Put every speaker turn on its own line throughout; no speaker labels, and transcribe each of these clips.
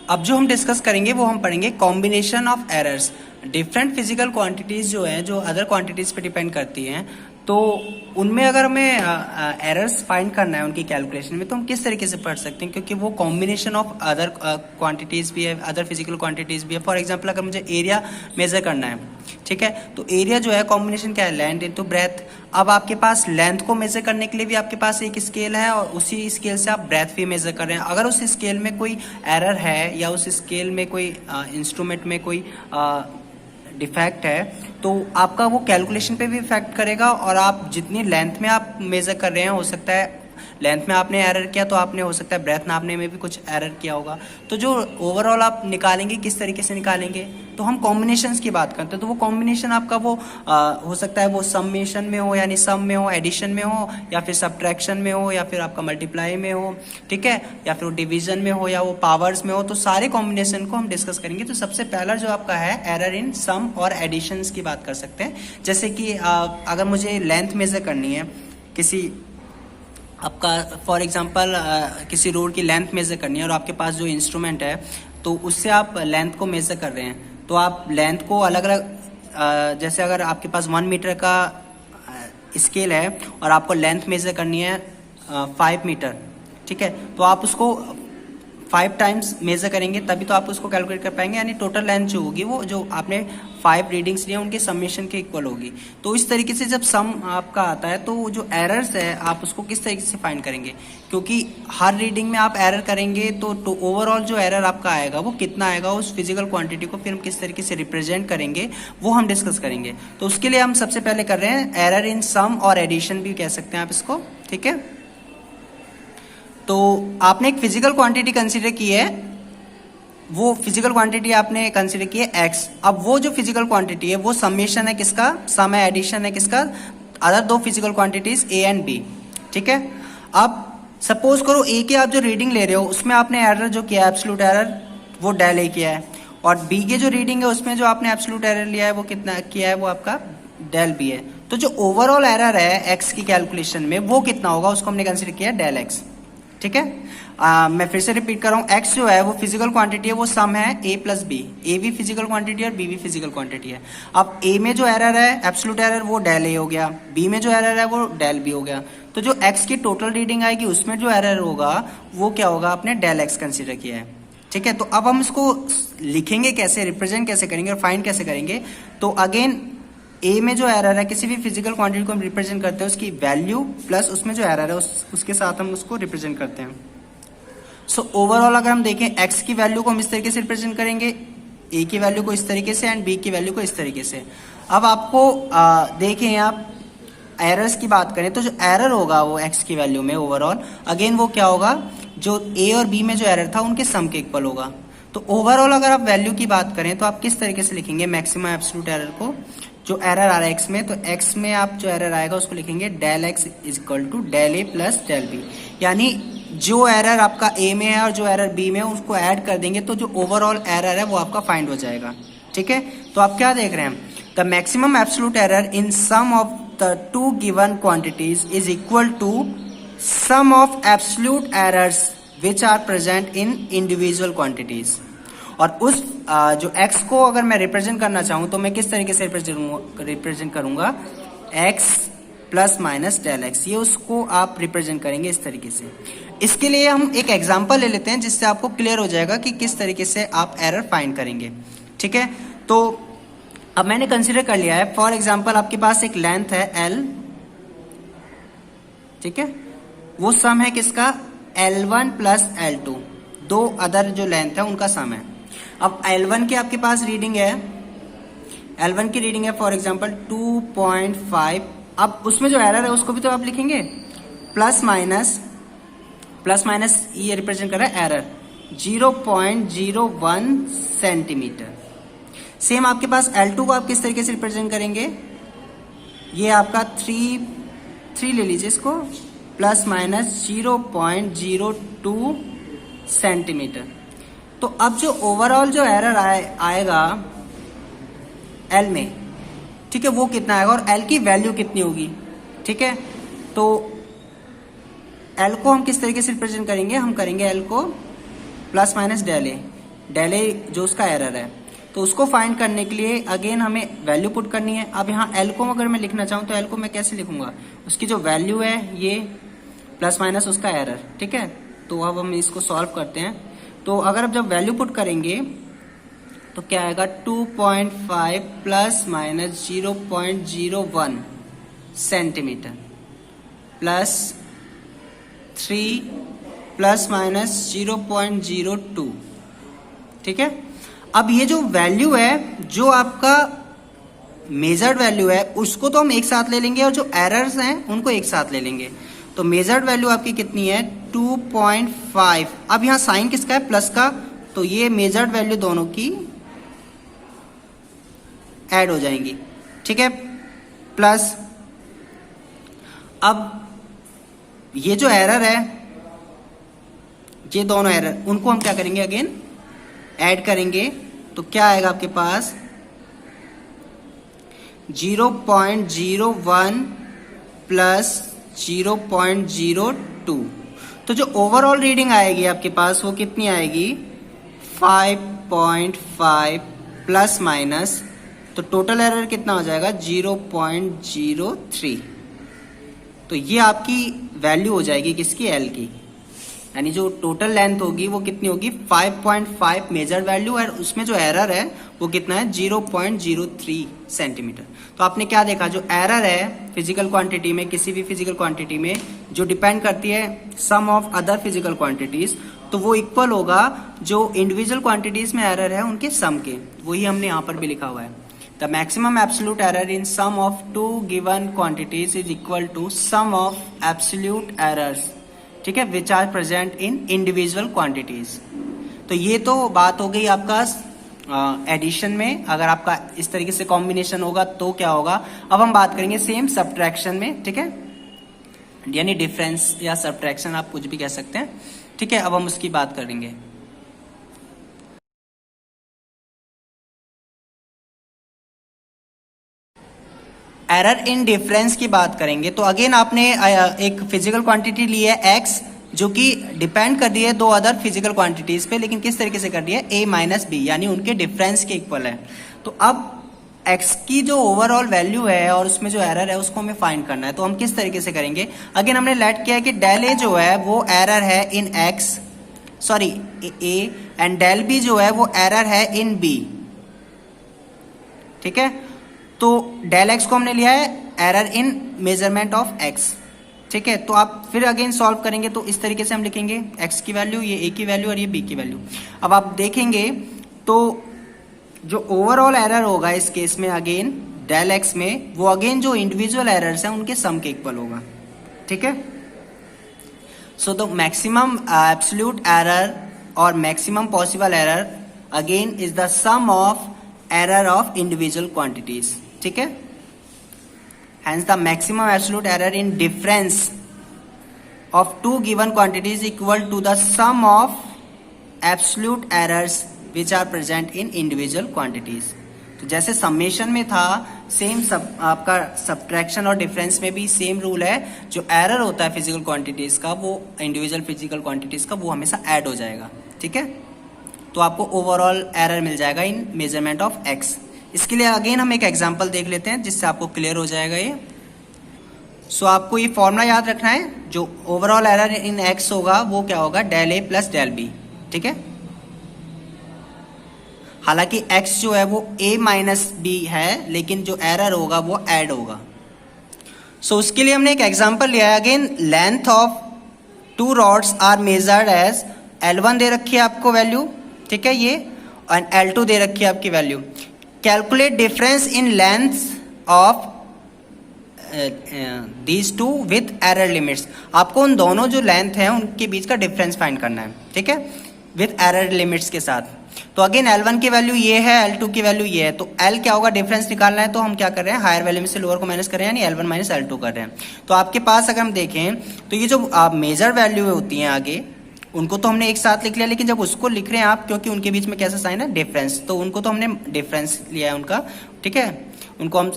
अब जो हम डिस्कस करेंगे वो हम पढ़ेंगे combination of errors. Different physical quantities जो है जो अदर क्वांटिटीज पे डिपेंड करती हैं, तो उनमें अगर हमें एरर्स फाइंड करना है उनकी कैलकुलेशन में, तो हम किस तरीके से पढ़ सकते हैं, क्योंकि वो कॉम्बिनेशन ऑफ अदर क्वांटिटीज भी है, अदर फिजिकल क्वांटिटीज भी है। फॉर एग्जांपल अगर मुझे एरिया मेजर करना है, ठीक है, तो एरिया जो है कॉम्बिनेशन क्या है, लेंथ इनटू ब्रेथ। अब आपके पास लेंथ को मेजर करने के लिए भी आपके पास एक स्केल है और उसी स्केल से आप ब्रेथ भी मेजर कर रहे हैं। अगर उस स्केल में कोई एरर है या उस स्केल में कोई इंस्ट्रूमेंट में कोई डिफेक्ट है, तो आपका वो कैलकुलेशन पे भी इफेक्ट करेगा। और आप जितनी लेंथ में आप मेजर कर रहे हैं, हो सकता है लेंथ में आपने एरर किया तो आपने हो सकता है ब्रेथ नापने में भी कुछ एरर किया होगा। तो जो ओवरऑल आप निकालेंगे किस तरीके से निकालेंगे, तो हम कॉम्बिनेशंस की बात करते हैं। तो वो कॉम्बिनेशन आपका वो हो सकता है वो समेशन में हो, यानी सम में हो, एडिशन में हो, या फिर सब्ट्रैक्शन में हो, या फिर आपका मल्टीप्लाई में हो, ठीक है, या फिर वो डिवीजन में हो, या वो पावर्स में हो। तो सारे कॉम्बिनेशन को हम डिस्कस करेंगे। तो सबसे पहला जो आपका है एरर इन सम और एडिशंस की बात कर सकते हैं। जैसे कि अगर मुझे लेंथ मेजर करनी है किसी आपका, फॉर एग्जांपल किसी रोड की लेंथ मेजर करनी है और आपके पास जो इंस्ट्रूमेंट है तो उससे आप लेंथ को मेजर कर रहे हैं, तो आप लेंथ को अलग अलग, जैसे अगर आपके पास 1 मीटर का स्केल है और आपको लेंथ मेजर करनी है 5 मीटर, ठीक है, तो आप उसको 5 टाइम्स मेजर करेंगे तभी तो आप उसको कैलकुलेट कर पाएंगे, यानी टोटल लेंथ जो होगी वो जो आपने 5 रीडिंग्स लिए उनके समेशन के इक्वल होगी। तो इस तरीके से जब सम आपका आता है तो जो एरर्स है आप उसको किस तरीके से फाइंड करेंगे, क्योंकि हर रीडिंग में आप एरर करेंगे तो ओवरऑल जो एरर आपका आएगा वो कितना आएगा, उस फिजिकल क्वांटिटी को फिर हम किस तरीके से रिप्रेजेंट करेंगे वो हम डिस्कस करेंगे। तो उसके लिए हम सबसे पहले कर रहे हैं एरर इन सम और एडिशन भी कह सकते हैं आप इसको, ठीक है। तो आपने एक फिजिकल क्वांटिटी कंसीडर की है, वो फिजिकल क्वांटिटी आपने कंसीडर की है एक्स। अब वो जो फिजिकल क्वांटिटी है वो समेशन है किसका, सम है, एडिशन है किसका, अदर दो physical quantities A and B, ठीक है। अब सपोज करो ए की आप जो रीडिंग ले रहे हो उसमें आपने एरर जो किया है एब्सोल्यूट एरर वो डेल ए किया है, और बी के जो रीडिंग है उसमें जो आपने एब्सोल्यूट एरर लिया है वो कितना किया है, वो आपका डेल बी है। तो जो ओवरऑल एरर है एक्स की कैलकुलेशन में वो कितना होगा, उसको हमने कंसीडर किया डेल एक्स, ठीक है। मैं फिर से रिपीट कर रहा हूँ, एक्स जो है वो फिजिकल क्वांटिटी है, वो सम है ए प्लस बी, ए भी फिजिकल क्वांटिटी है और बी भी फिजिकल क्वांटिटी है। अब ए में जो एरर है एब्सोल्यूट एरर वो डेल ए हो गया, बी में जो एरर है वो डेल बी हो गया। तो जो एक्स की टोटल रीडिंग आएगी उसमें जो एरर होगा वो क्या होगा, आपने डेल एक्स कंसिडर किया है, ठीक है। तो अब हम इसको लिखेंगे कैसे, रिप्रेजेंट कैसे करेंगे और फाइंड कैसे करेंगे। तो अगेन ए में जो एरर है किसी भी फिजिकल क्वांटिटी को हम रिप्रेजेंट करते हैं उसकी वैल्यू प्लस उसमें जो एरर है उसके साथ हम उसको रिप्रेजेंट करते हैं। सो ओवरऑल अगर हम देखें एक्स की वैल्यू को हम इस तरीके से रिप्रेजेंट करेंगे, ए की वैल्यू को इस तरीके से एंड बी की वैल्यू को इस तरीके से। अब आपको देखें आप एरर्स की बात करें तो जो एरर होगा वो एक्स की वैल्यू में ओवरऑल अगेन वो क्या होगा, जो ए और बी में जो एरर था उनके सम के इक्वल होगा। तो ओवरऑल अगर आप वैल्यू की बात करें तो आप किस तरीके से लिखेंगे मैक्सिमम एब्सोल्यूट एरर को, जो एरर आ रहा है एक्स में, तो एक्स में आप जो एरर आएगा उसको लिखेंगे del x is equal to del A plus del B, यानी जो एरर आपका ए में है और जो एरर बी में है उसको ऐड कर देंगे तो जो ओवरऑल एरर है वो आपका फाइंड हो जाएगा, ठीक है। तो आप क्या देख रहे हैं, the maximum absolute error in sum of the two given quantities is equal to sum of absolute errors which are present in individual quantities. और उस जो x को अगर मैं रिप्रेजेंट करना चाहूं तो मैं किस तरीके से रिप्रेजेंट करूंगा, x plus minus del x, ये उसको आप रिप्रेजेंट करेंगे इस तरीके से। इसके लिए हम एक एग्जांपल ले लेते हैं जिससे आपको क्लियर हो जाएगा कि किस तरीके से आप एरर फाइंड करेंगे, ठीक है। तो अब मैंने कंसीडर कर लिया है, फॉर एग्जांपल आपके पास एक लेंथ है l, ठीक है, वो सम है किसका, L1 प्लस L2, दो अदर जो लेंथ है उनका सम है। अब L1 की आपके पास रीडिंग है, L1 की रीडिंग है फॉर एग्जांपल 2.5। अब उसमें जो एरर है उसको भी तो आप लिखेंगे, प्लस माइनस ये रिप्रेजेंट कर रहा है एरर 0.01 सेंटीमीटर। सेम आपके पास L2 को आप किस तरीके से रिप्रेजेंट करेंगे, ये आपका 3 ले लीजिए इसको, प्लस माइनस 0.02 सेंटीमीटर। तो अब जो ओवरऑल जो एरर आएगा L में, ठीक है, वो कितना आएगा और L की वैल्यू कितनी होगी, ठीक है। तो L को हम किस तरीके से रिप्रेजेंट करेंगे, हम करेंगे L को plus minus del A, del A जो उसका एरर है, तो उसको फाइंड करने के लिए अगेन हमें वैल्यू पुट करनी है। अब यहाँ एल को अगर मैं लिखना चाहूँ तो एल को मैं कैसे लिखूंगा, उसकी जो वैल्यू है ये प्लस माइनस उसका एरर, ठीक है। तो अब हम इसको सॉल्व करते हैं। तो अगर अब जब वैल्यू पुट करेंगे तो क्या आएगा, 2.5 plus minus 0.01 centimetre plus 3 plus minus 0.02, ठीक है। अब ये जो वैल्यू है, जो आपका मेजर्ड वैल्यू है, उसको तो हम एक साथ ले लेंगे और जो एरर्स हैं उनको एक साथ ले लेंगे। तो मेजर्ड वैल्यू आपकी कितनी है, 2.5। अब यहाँ साइन किसका है, प्लस का, तो ये मेजर्ड वैल्यू दोनों की ऐड हो जाएंगी, ठीक है, प्लस अब ये जो एरर है, ये दोनों एरर उनको हम क्या करेंगे, अगेन ऐड करेंगे। तो क्या आएगा आपके पास, 0.01 प्लस 0.02। तो जो ओवरऑल रीडिंग आएगी आपके पास वो कितनी आएगी, 5.5 प्लस माइनस, तो टोटल एरर कितना हो जाएगा, 0.03। तो ये आपकी वैल्यू हो जाएगी किसकी, एल की, यानी जो टोटल लेंथ होगी वो कितनी होगी, 5.5 मेजर वैल्यू, और उसमें जो एरर है वो कितना है, 0.03 सेंटीमीटर। तो आपने क्या देखा, जो एरर है फिजिकल क्वांटिटी में, किसी भी फिजिकल क्वांटिटी में जो डिपेंड करती है सम ऑफ अदर फिजिकल क्वांटिटीज, तो वो इक्वल होगा जो इंडिविजुअल क्वांटिटीज में एरर है उनके सम के। वही हमने यहाँ पर भी लिखा हुआ है, the maximum absolute error in sum of two given quantities is equal to sum of absolute errors, ठीक है, which are present in individual quantities. तो ये तो बात हो गई आपका एडिशन में। अगर आपका इस तरीके से कॉम्बिनेशन होगा तो क्या होगा। अब हम बात करेंगे सेम सब्ट्रैक्शन में, ठीक है, यानी डिफरेंस या सब्ट्रैक्शन आप कुछ भी कह सकते हैं, ठीक है। अब हम उसकी बात करेंगे। एरर इन डिफरेंस की बात करेंगे तो अगेन आपने एक फिजिकल क्वांटिटी ली है x, जो कि डिपेंड कर रही है दो अदर फिजिकल क्वांटिटीज पे, लेकिन किस तरीके से कर रही है, a माइनस बी, यानी उनके डिफरेंस के इक्वल है। तो अब x की जो ओवरऑल वैल्यू है और उसमें जो एरर है उसको हमें फाइंड करना है। तो हम किस तरीके से करेंगे, अगेन हमने लेट किया है कि डेल a जो है वो एरर है in x, sorry a, and del b जो है वो एरर है इन b, ठीक है। तो डेल एक्स को हमने लिया है error in measurement of x, ठीक है। तो आप फिर अगेन सॉल्व करेंगे तो इस तरीके से हम लिखेंगे एक्स की वैल्यू, ये ए की वैल्यू और ये बी की वैल्यू। अब आप देखेंगे तो जो ओवरऑल एरर होगा इस केस में अगेन डेल एक्स में, वो अगेन जो इंडिविजुअल एरर्स हैं उनके सम के इक्वल होगा, ठीक है। So the maximum absolute error और maximum possible error again is the sum of error of individual quantities, ठीक है। Hence the maximum absolute error in difference of two given quantities equal to the sum of absolute errors which are present in individual quantities। तो जैसे summation में था same आपका subtraction और difference में भी सेम रूल है, जो एरर होता है फिजिकल क्वांटिटीज का वो इंडिविजुअल फिजिकल क्वांटिटीज का वो हमेशा ऐड हो जाएगा, ठीक है। तो आपको ओवरऑल एरर मिल जाएगा इन मेजरमेंट ऑफ एक्स। इसके लिए अगेन हम एक एग्जांपल देख लेते हैं जिससे आपको क्लियर हो जाएगा ये। सो आपको ये फॉर्मूला याद रखना है, जो ओवरऑल एरर इन एक्स होगा वो क्या होगा, del A plus del B, ठीक है। हालांकि एक्स जो है वो ए माइनस बी है, लेकिन जो एरर होगा वो ऐड होगा। सो उसके लिए हमने एक एग्जांपल लिया है। Again length of two rods are measured as L1 दे रखी है आपको वैल्यू, ठीक है, ये, और L2 दे रखी है आपकी value. Calculate difference in length of these two with error limits. आपको उन दोनों जो लेंथ है उनके बीच का डिफरेंस फाइंड करना है, ठीक है, विथ एरर लिमिट्स के साथ। तो अगेन L1 की वैल्यू ये है, L2 की वैल्यू ये है, तो L क्या होगा, डिफरेंस निकालना है। तो हम क्या कर रहे हैं, हायर वैल्यू में से लोअर को माइनस कर रहे हैं, यानी L1 माइनस L2 कर रहे हैं। तो आपके पास अगर हम देखें तो ये जो मेजर वैल्यू होती हैं आगे, उनको तो हमने एक साथ लिख लिया, लेकिन जब उसको लिख रहे हैं आप, क्योंकि उनके बीच में कैसा साइन है, डिफरेंस, तो उनको तो हमने डिफरेंस लिया है उनका, ठीक है, उनको हम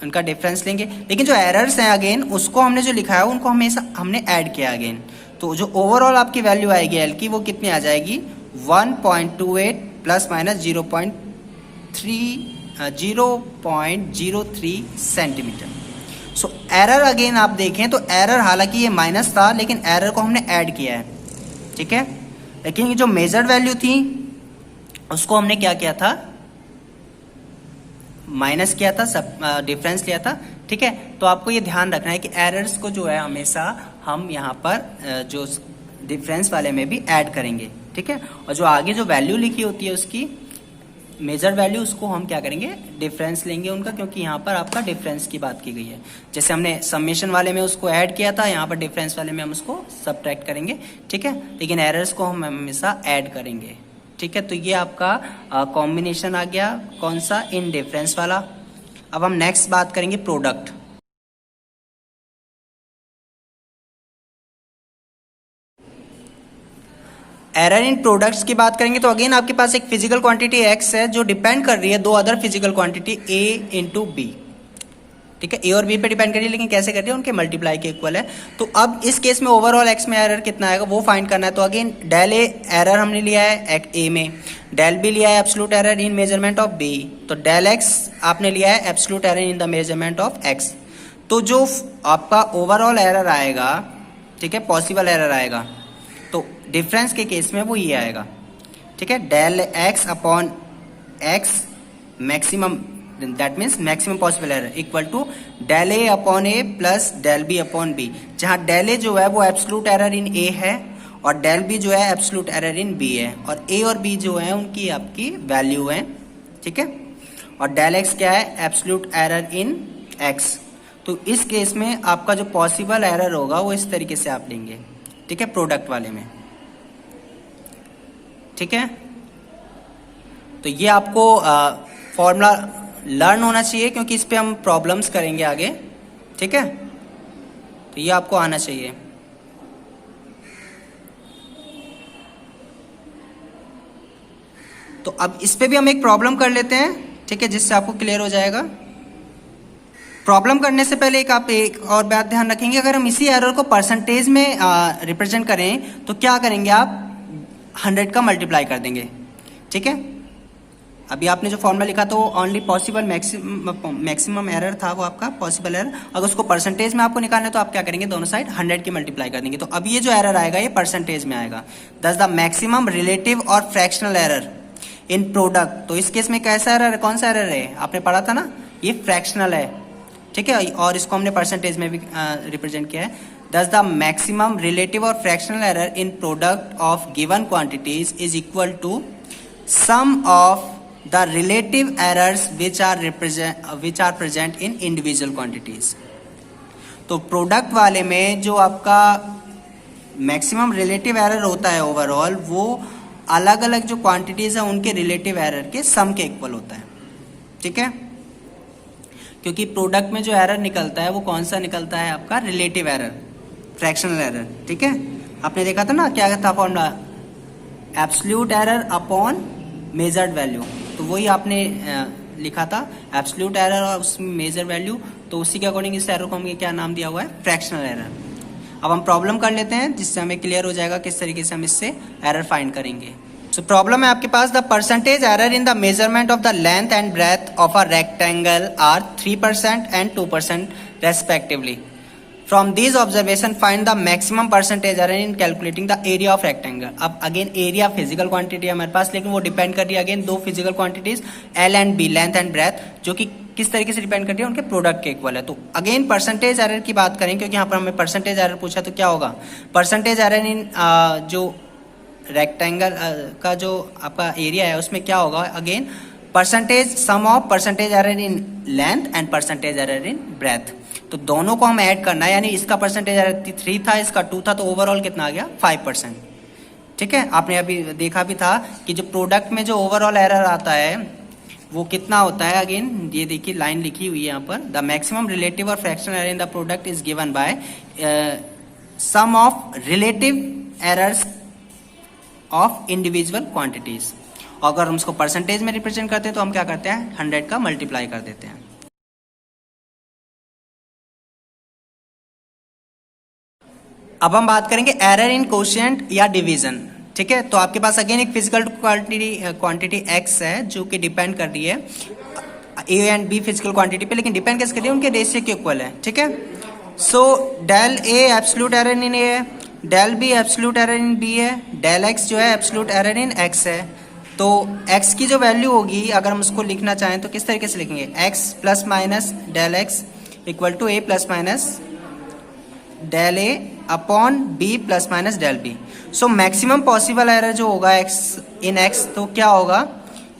उनका डिफरेंस लेंगे। लेकिन जो एरर्स हैं अगेन उसको हमने जो लिखा है उनको हमेशा हमने ऐड किया अगेन। तो जो ओवरऑल आपकी वैल्यू आएगी एल की वो कितनी आ जाएगी, 1.28 plus minus 0.03 centimetre. So error again आप देखें तो एरर, हालांकि ये माइनस था लेकिन एरर को हमने ऐड किया है, ठीक है। लेकिन ये जो मेजर्ड वैल्यू थी उसको हमने क्या किया था, माइनस किया था, सब डिफरेंस लिया था, ठीक है। तो आपको ये ध्यान रखना है कि एरर्स को जो है हमेशा हम यहाँ पर जो डिफरेंस वाले में भी ऐड करेंगे, ठीक है। और जो आगे जो वैल्यू लिखी होती है उसकी मेजर वैल्यू, उसको हम क्या करेंगे, डिफरेंस लेंगे उनका, क्योंकि यहाँ पर आपका डिफरेंस की बात की गई है। जैसे हमने समेशन वाले में उसको ऐड किया था, यहाँ पर डिफरेंस वाले में हम उसको सबट्रैक्ट करेंगे, ठीक है। लेकिन एरर्स को हम हमेशा ऐड करेंगे, ठीक है। तो ये आपका कॉम्बिनेशन आ गया, कौन सा, इन डिफरेंस वाला। अब हम नेक्स्ट बात करेंगे प्रोडक्ट। एरर इन प्रोडक्ट्स की बात करेंगे तो अगेन आपके पास एक फिजिकल क्वांटिटी x है जो डिपेंड कर रही है दो other physical quantity a into B, ठीक है। ए और बी पे डिपेंड कर रही है, लेकिन कैसे कर रही है, उनके मल्टीप्लाई के इक्वल है। तो अब इस केस में ओवरऑल x में एरर कितना आएगा वो फाइंड करना है। तो अगेन डेल ए एरर हमने लिया है a में, डेल बी लिया है absolute error in measurement of b, तो डेल x आपने लिया है absolute error in the measurement of x। तो जो आपका ओवरऑल एरर आएगा, ठीक है, पॉसिबल एरर आएगा, तो डिफरेंस के केस में वो ये आएगा, ठीक है, del x upon x maximum, that means maximum possible error equal to del A upon A plus del B upon B, जहां डेल ए जो है वो एब्सोल्यूट एरर इन ए है और डेल बी जो है एब्सोल्यूट एरर इन बी है, और ए और बी जो है उनकी आपकी वैल्यू है, ठीक है। और डेल एक्स क्या है, एब्सोल्यूट एरर इन एक्स। तो इस केस में आपका जो पॉसिबल एरर होगा वो इस तरीके से आप लेंगे, ठीक है, प्रोडक्ट वाले में, ठीक है। तो ये आपको फॉर्मूला लर्न होना चाहिए, क्योंकि इस पे हम प्रॉब्लम्स करेंगे आगे, ठीक है। तो ये आपको आना चाहिए। तो अब इस पे भी हम एक प्रॉब्लम कर लेते हैं, ठीक है, जिससे आपको क्लियर हो जाएगा। प्रॉब्लम करने से पहले एक और बात ध्यान रखेंगे, अगर हम इसी एरर को परसेंटेज में रिप्रेजेंट करें तो क्या करेंगे आप, 100 का मल्टीप्लाई कर देंगे, ठीक है। अभी आपने जो फॉर्मूला लिखा था वो ओनली पॉसिबल मैक्सिमम एरर था, वो आपका पॉसिबल एरर। अगर उसको परसेंटेज में आपको निकालना है तो आप क्या करेंगे, दोनों साइड 100 की मल्टीप्लाई कर देंगे। तो अब ये जो एरर आएगा ये परसेंटेज में आएगा, दस द मैक्सिमम रिलेटिव और फ्रैक्शनल एरर इन प्रोडक्ट। तो इस केस में कैसा एरर है, कौन सा एरर है, आपने पढ़ा था ना, ये फ्रैक्शनल है, ठीक है, और इसको हमने परसेंटेज में भी रिप्रेजेंट किया है। Thus the maximum relative or fractional error in product of given quantities is equal to sum of the relative errors which are present in individual quantities। तो प्रोडक्ट वाले में जो आपका मैक्सिमम रिलेटिव एरर होता है overall, वो अलग अलग जो क्वांटिटीज है उनके रिलेटिव एरर के सम के इक्वल होता है, ठीक है। क्योंकि प्रोडक्ट में जो एरर निकलता है वो कौन सा निकलता है, आपका रिलेटिव एरर, फ्रैक्शनल एरर, ठीक है। आपने देखा था ना क्या था formula, absolute error upon measured value, तो वही आपने लिखा था, एब्सोल्यूट एरर और उसमें मेजर वैल्यू, तो उसी के अकॉर्डिंग इस एरर को हमें क्या नाम दिया हुआ है, फ्रैक्शनल एरर। अब हम प्रॉब्लम कर लेते हैं जिससे हमें क्लियर हो जाएगा किस तरीके से हम इससे एरर फाइंड करेंगे। सो प्रॉब्लम है आपके पास, the percentage error in the measurement of the length and breadth of a rectangle are 3% and 2% respectively. From these observation find the maximum percentage error in calculating the area of rectangle। अब again area physical quantity है हमारे पास, लेकिन वो depend कर रही है again दो physical quantities L and B, length and breadth, जो कि किस तरीके से डिपेंड कर रही है, उनके प्रोडक्ट के इक्वल है। तो अगेन परसेंटेज एरर की बात करें, क्योंकि यहाँ पर हमें परसेंटेज एरर पूछा, तो क्या होगा, परसेंटेज एरर इन जो रेक्टेंगल का जो आपका एरिया है उसमें क्या होगा, again percentage sum of percentage error in length and percentage error in breadth. तो दोनों को हम ऐड करना है, यानी इसका परसेंटेज एरर 3 था, इसका 2 था, तो ओवरऑल कितना आ गया, 5%, ठीक है। आपने अभी देखा भी था कि जो प्रोडक्ट में जो ओवरऑल एरर आता है वो कितना होता है, अगेन ये देखिए लाइन लिखी हुई है यहाँ पर, द मैक्सिमम रिलेटिव और fractional error in the product is given by sum of relative errors of individual quantities. अगर हम उसको परसेंटेज में रिप्रेजेंट करते हैं तो हम क्या करते हैं, 100 का मल्टीप्लाई कर देते हैं। अब हम बात करेंगे एरर इन कोशिएंट या डिवीजन। ठीक है। तो आपके पास अगेन एक फिजिकल क्वांटिटी x है जो कि डिपेंड कर रही है a and b physical quantity पे, लेकिन डिपेंड कैसे कर रही है, उनके रेशियो के इक्वल है। ठीक है। So del a absolute error in a है, del b absolute error in b है, डेल x जो है एब्सोल्यूट एरर इन x है। तो x की जो वैल्यू होगी अगर हम उसको लिखना चाहें तो किस तरीके से लिखेंगे, x plus minus del x equal to a plus minus del a upon b plus minus del b। So maximum possible error जो होगा x इन x, तो क्या होगा,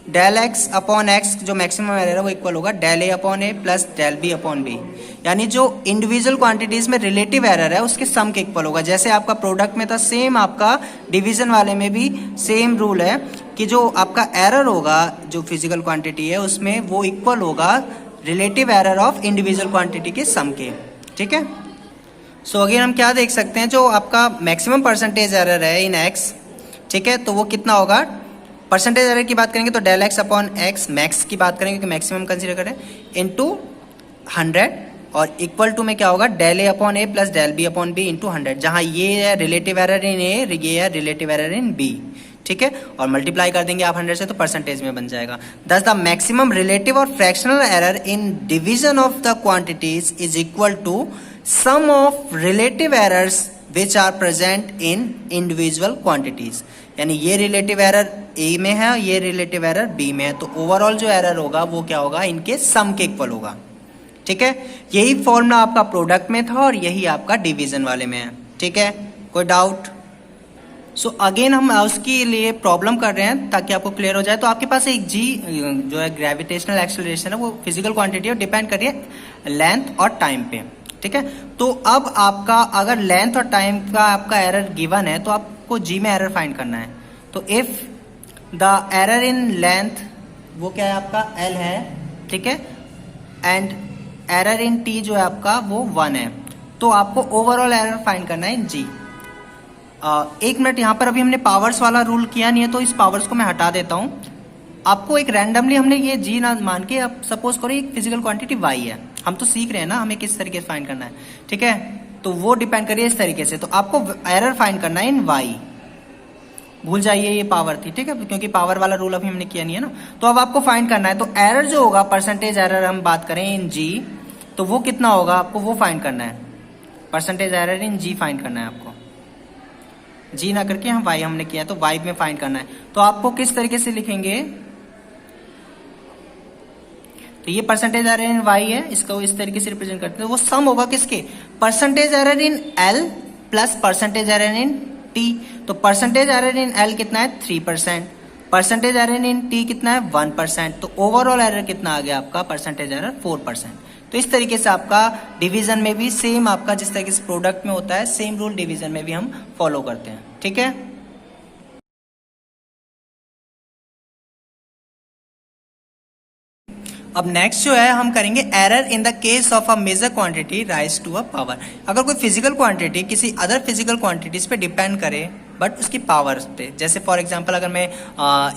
डेल x अपॉन x जो मैक्सिमम एरर है वो equal होगा del a upon a plus del b upon b। यानी जो इंडिविजुअल क्वांटिटीज में रिलेटिव एरर है उसके सम के इक्वल होगा। जैसे आपका प्रोडक्ट में था, सेम आपका डिवीजन वाले में भी सेम रूल है कि जो आपका एरर होगा जो फिजिकल क्वांटिटी है उसमें वो इक्वल होगा relative error of individual quantity के सम के। ठीक है। सो अगेन हम क्या देख सकते हैं, जो आपका मैक्सिमम परसेंटेज एरर है इन x, ठीक है, तो वो कितना होगा, परसेंटेज एरर की बात करेंगे तो del x upon x, max की बात करेंगे कि मैक्सिमम कंसीडर करें, इनटू 100, और इक्वल टू में क्या होगा, del a upon a plus del b upon b into 100, जहां ये है रिलेटिव एरर इन a, ये है रिलेटिव एरर इन b। ठीक है। और मल्टीप्लाई कर देंगे आप 100 से तो परसेंटेज में बन जाएगा। दस द मैक्सिमम रिलेटिव और fractional error in division of the quantities is equal to sum of relative errors which are present in individual quantities. यानी ये रिलेटिव एरर ए में है, ये रिलेटिव एरर बी में है, तो ओवरऑल जो एरर होगा वो क्या होगा, इनके सम के इक्वल होगा। ठीक है। यही फॉर्मूला आपका प्रोडक्ट में था और यही आपका डिवीजन वाले में है। ठीक है। कोई डाउट? सो अगेन हम उसके लिए प्रॉब्लम कर रहे हैं ताकि आपको क्लियर हो जाए। तो आपके पास एक g जो है ग्रेविटेशनल एक्सेलरेशन है, वो फिजिकल क्वांटिटी है, डिपेंड कर रही है लेंथ और टाइम पे। ठीक है। तो अब आपका अगर लेंथ और टाइम का आपका एरर गिवन है तो आपको g में एरर फाइंड करना है। तो if the error in length वो क्या है आपका l है, ठीक है, एंड एरर इन t जो है आपका वो 1 है, तो आपको ओवरऑल एरर फाइंड करना है इन g। एक मिनट, यहाँ पर अभी हमने पावर्स वाला रूल किया नहीं है तो इस पावर्स को मैं हटा देता हूँ। आपको एक रैंडमली हमने ये जी ना मान के, अब सपोज करो एक फिजिकल क्वांटिटी y है, हम तो सीख रहे हैं ना हमें किस तरीके से फाइंड करना है। ठीक है। तो वो डिपेंड करिए इस तरीके से, तो आपको एरर फाइंड करना है इन y। भूल जाइए ये पावर थी, ठीक है, क्योंकि पावर वाला रूल अभी हमने किया नहीं है ना। तो अब आपको फाइंड करना है, तो एरर जो होगा, परसेंटेज एरर हम बात करें इन g, तो वो कितना होगा आपको वो फाइंड करना है। परसेंटेज एरर इन g फाइंड करना है आपको, जी ना करके हम y हमने किया तो y में फाइंड करना है। तो आपको किस तरीके से लिखेंगे, तो ये परसेंटेज एरर इन y है, इसको इस तरीके से रिप्रेजेंट करते हैं। वो सम होगा किसके, परसेंटेज एरर इन l प्लस परसेंटेज एरर इन t। तो परसेंटेज एरर इन l कितना है 3%, परसेंटेज एरर इन t कितना है 1%, तो ओवरऑल एरर कितना आ गया आपका, परसेंटेज एरर 4%। तो इस तरीके से आपका डिवीजन में भी सेम, आपका जिस तरीके से प्रोडक्ट में होता है सेम रूल डिवीजन में भी हम फॉलो करते हैं। ठीक है। अब नेक्स्ट जो है हम करेंगे error in the case of a measure quantity raise to a power. अगर कोई फिजिकल क्वांटिटी किसी अदर फिजिकल क्वांटिटीज पे डिपेंड करे बट उसकी पावर पे, जैसे फॉर एग्जांपल अगर मैं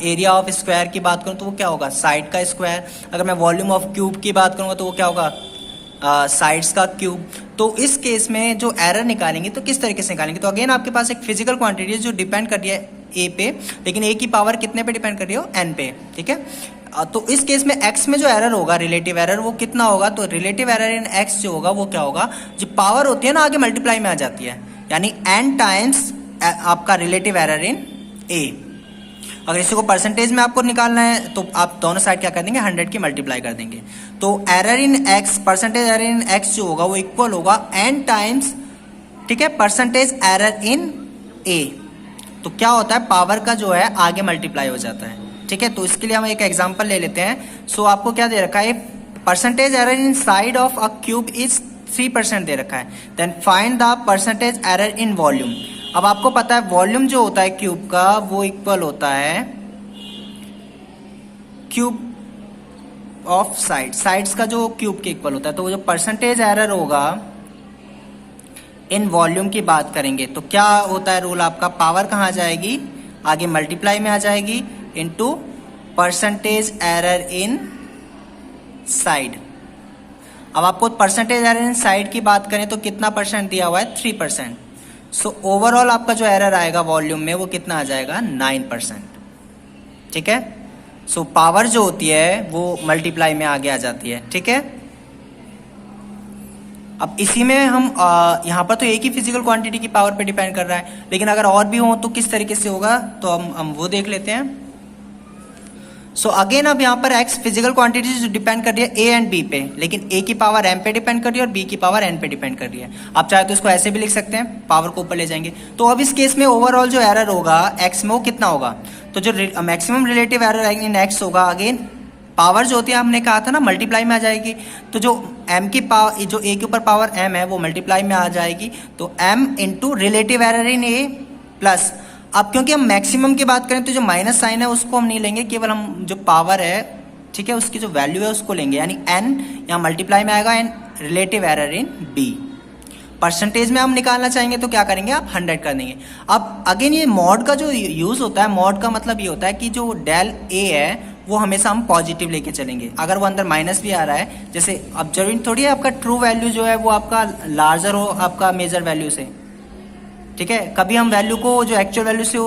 एरिया ऑफ स्क्वायर की बात करूं तो वो क्या होगा, साइड का स्क्वायर। अगर मैं वॉल्यूम ऑफ क्यूब की बात करूंगा तो वो क्या होगा, साइड्स का क्यूब। तो इस केस में जो एरर निकालेंगे तो किस तरीके से निकालेंगे, तो अगेन आपके पास एक फिजिकल क्वांटिटी है जो डिपेंड कर रही है ए पे, लेकिन ए की पावर कितने पे डिपेंड कर रही हो, एन पे। ठीक है। तो इस केस में x में जो एरर होगा, रिलेटिव एरर, वो कितना होगा, तो रिलेटिव एरर इन x जो होगा वो क्या होगा, जो पावर होती है ना आगे मल्टीप्लाई में आ जाती है, यानी n टाइम्स आपका रिलेटिव एरर इन a। अगर इसी को परसेंटेज में आपको निकालना है तो आप दोनों साइड क्या कर देंगे, 100 की मल्टीप्लाई कर देंगे। तो error in x, percentage error in x जो होगा वो इक्वल होगा n टाइम्स, ठीक है, परसेंटेज एरर इन a। तो क्या होता है, पावर का जो है आगे मल्टीप्लाई हो जाता है। ठीक है। तो इसके लिए हम एक एग्जांपल ले लेते हैं। सो आपको क्या दे रखा है, percentage error in side of a cube is 3% दे रखा है। Then find the percentage error in volume. अब आपको पता है वॉल्यूम जो होता है क्यूब का वो इक्वल होता है क्यूब ऑफ साइड, साइड्स का जो क्यूब के इक्वल होता है। तो जो परसेंटेज एरर होगा इन वॉल्यूम की बात करेंगे तो क्या होता है रूल आपका, पावर कहाँ जाएगी, आगे मल्टीप्लाई में आ जाएगी, into percentage error in side. अब आपको परसेंटेज एरर इन साइड की बात करें तो कितना परसेंट दिया हुआ है, 3%। सो ओवरऑल आपका जो एरर आएगा वॉल्यूम में वो कितना आ जाएगा 9%। ठीक है, सो पावर जो होती है वो मल्टीप्लाई में आगे आ जाती है। ठीक है, अब इसी में हम यहाँ पर तो एक ही फिजिकल क्वांटिटी की पावर पे डिपेंड कर रहा है, लेकिन अगर और भी हो तो किस तरीके से होगा तो हम वो देख लेते हैं। सो अगेन अब यहाँ पर x फिजिकल क्वांटिटी जो डिपेंड कर रही है a एंड b पे, लेकिन a की पावर m पे डिपेंड कर रही है और b की पावर n पे डिपेंड कर रही है। आप चाहे तो इसको ऐसे भी लिख सकते हैं, पावर को ऊपर ले जाएंगे। तो अब इस केस में ओवरऑल जो एरर होगा x में वो कितना होगा, तो जो maximum relative error in x होगा, अगेन पावर जो होती है हमने कहा था ना मल्टीप्लाई में आ जाएगी, तो जो m की पावर जो a के ऊपर पावर m है वो मल्टीप्लाई में आ जाएगी, तो m into relative error in a plus. अब क्योंकि हम मैक्सिमम की बात करें तो जो माइनस साइन है उसको हम नहीं लेंगे, केवल हम जो पावर है, ठीक है, उसकी जो वैल्यू है उसको लेंगे, यानी n यहाँ मल्टीप्लाई में आएगा and relative error in b। Percentage में हम निकालना चाहेंगे तो क्या करेंगे, आप 100 कर देंगे। अब अगेन ये मॉड का जो यूज होता है, मॉड का मतलब ये होता है कि जो डेल a है वो हमेशा हम पॉजिटिव लेके चलेंगे, अगर वो अंदर माइनस भी आ रहा है। जैसे अब जरूरी थोड़ी है आपका ट्रू वैल्यू जो है वो आपका लार्जर हो आपका मेजर वैल्यू से। ठीक है, कभी हम वैल्यू को जो एक्चुअल वैल्यू से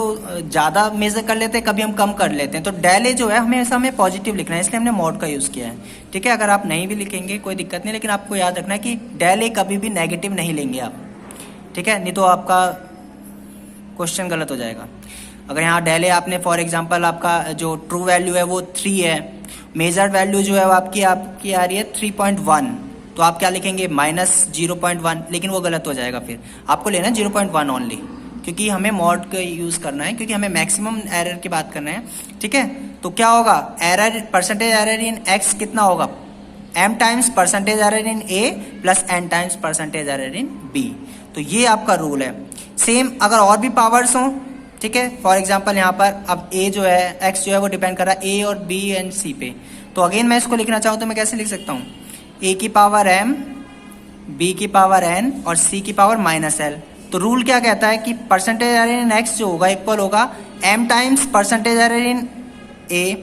ज़्यादा मेजर कर लेते हैं, कभी हम कम कर लेते हैं। तो डेल ए जो है हमेशा हमें पॉजिटिव लिखना है, इसलिए हमने मॉड का यूज़ किया है। ठीक है, अगर आप नहीं भी लिखेंगे कोई दिक्कत नहीं, लेकिन आपको याद रखना है कि डेल ए कभी भी नेगेटिव नहीं लेंगे आप। ठीक है, नहीं तो आपका क्वेश्चन गलत हो जाएगा। अगर यहाँ डेल ए आपने फॉर एग्जांपल आपका जो ट्रू वैल्यू है वो 3 है, मेजर्ड वैल्यू जो है वो आपकी आ रही है 3.1, तो आप क्या लिखेंगे -0.1, लेकिन वो गलत हो जाएगा। फिर आपको लेना है 0.1 ओनली, क्योंकि हमें मॉड का यूज़ करना है, क्योंकि हमें मैक्सिमम एरर की बात करना है। ठीक है, तो क्या होगा, एरर परसेंटेज एरर इन x कितना होगा, m times percentage error in a plus n times percentage error in b। तो ये आपका रूल है। सेम अगर और भी पावर्स हों, ठीक है, फॉर एग्जाम्पल यहाँ पर अब a जो है, x जो है वो डिपेंड कर रहा है a और b एंड c पे, तो अगेन मैं इसको लिखना चाहूँ तो मैं कैसे लिख सकता हूँ, a की पावर m, b की पावर n और c की पावर -l। तो रूल क्या कहता है कि परसेंटेज एरर इन x जो होगा इक्वल होगा m times percentage error in a,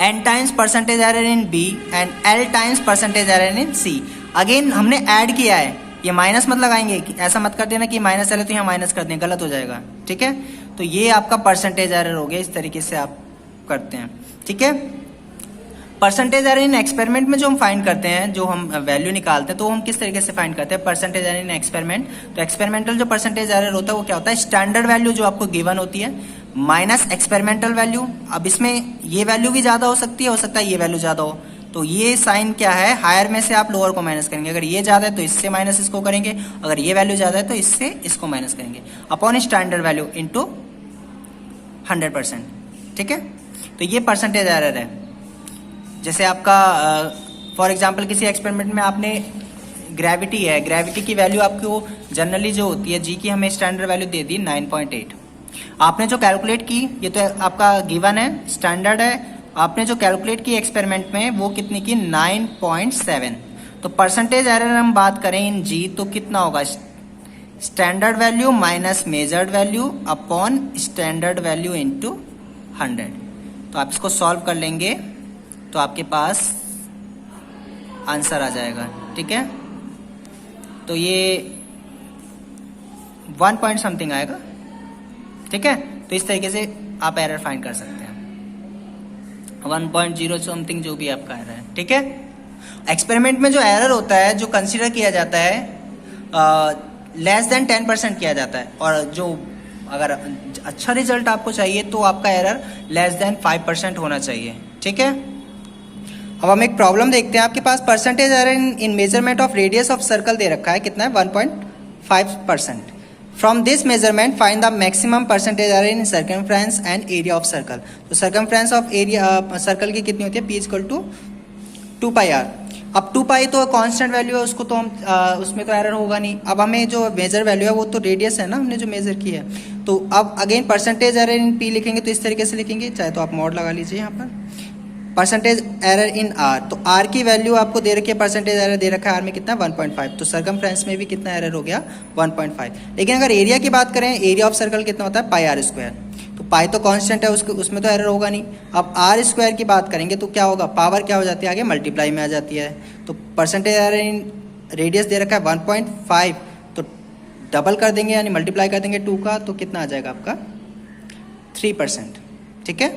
n times percentage error in b and l times percentage error in c। Again हमने ऐड किया है, ये माइनस मत लगाएंगे, ऐसा मत कर देना कि माइनस एल है तो यहाँ माइनस कर दें, गलत हो जाएगा। ठीक है, तो ये आपका परसेंटेज एरर हो गया, इस तरीके से आप करते हैं। ठीक है, परसेंटेज एरर इन एक्सपेरिमेंट में जो हम फाइंड करते हैं, जो हम वैल्यू निकालते हैं, तो हम किस तरीके से फाइंड करते हैं परसेंटेज एरर इन एक्सपेरिमेंट। तो एक्सपेरिमेंटल जो परसेंटेज एरर होता है वो क्या होता है, स्टैंडर्ड वैल्यू जो आपको गिवन होती है माइनस एक्सपेरिमेंटल वैल्यू। अब इसमें ये वैल्यू भी ज्यादा हो सकती है, हो सकता है ये वैल्यू ज्यादा हो, तो ये साइन क्या है, हायर में से आप लोअर को माइनस करेंगे। अगर ये ज्यादा है तो इससे माइनस इसको करेंगे, अगर ये वैल्यू ज्यादा है तो इससे इसको माइनस करेंगे, अपॉन स्टैंडर्ड वैल्यू इनटू 100%। ठीक है, तो ये परसेंटेज एरर है। जैसे आपका फॉर एग्जांपल किसी एक्सपेरिमेंट में आपने ग्रेविटी है, ग्रेविटी की वैल्यू आपको जनरली जो होती है, जी की हमें स्टैंडर्ड वैल्यू दे दी 9.8। आपने जो कैलकुलेट की, ये तो आपका गिवन है, स्टैंडर्ड है, आपने जो कैलकुलेट की एक्सपेरिमेंट में वो कितनी की 9.7। तो परसेंटेज एरर हम बात करें इन जी तो कितना होगा, standard value minus measured value upon standard value into 100। तो आप इसको सॉल्व कर लेंगे तो आपके पास आंसर आ जाएगा। ठीक है, तो ये 1 पॉइंट समथिंग आएगा। ठीक है, तो इस तरीके से आप एरर फाइंड कर सकते हैं, 1.0 समथिंग जो भी आपका एरर है। ठीक है, एक्सपेरिमेंट में जो एरर होता है जो कंसीडर किया जाता है लेस देन 10% किया जाता है, और जो अगर अच्छा रिजल्ट आपको चाहिए तो आपका एरर लेस देन 5% होना चाहिए। ठीक है, अब हम एक प्रॉब्लम देखते हैं। आपके पास percentage error in measurement of radius of circle दे रखा है, कितना है 1.5%। From this measurement find the maximum percentage error in circumference and area of circle. तो सर्कमफ्रेंस ऑफ एरिया सर्कल की कितनी होती है, p = 2πr। अब 2π तो कांस्टेंट वैल्यू है, उसको तो हम उसमें तो एरर होगा नहीं। अब हमें जो मेजर वैल्यू है वो तो रेडियस है ना, हमने जो मेजर की है। तो अब अगेन परसेंटेज एरर इन p लिखेंगे तो इस तरीके से लिखेंगे, चाहे तो आप मॉड लगा लीजिए यहाँ पर, परसेंटेज एरर इन r। तो r की वैल्यू आपको दे रखी है, परसेंटेज एरर दे रखा है r में कितना 1.5, तो सर्कमफ्रेंस में भी कितना एरर हो गया 1.5। लेकिन अगर एरिया की बात करें, एरिया ऑफ सर्कल कितना होता है πr²। तो पाई तो कांस्टेंट है, उसमें तो एरर होगा नहीं। अब r² की बात करेंगे तो क्या होगा, पावर क्या हो जाती है आगे, मल्टीप्लाई में आ जाती है। तो परसेंटेज एरर इन रेडियस दे रखा है 1.5, तो डबल कर देंगे यानी मल्टीप्लाई कर देंगे 2 का, तो कितना आ जाएगा आपका 3%। ठीक है।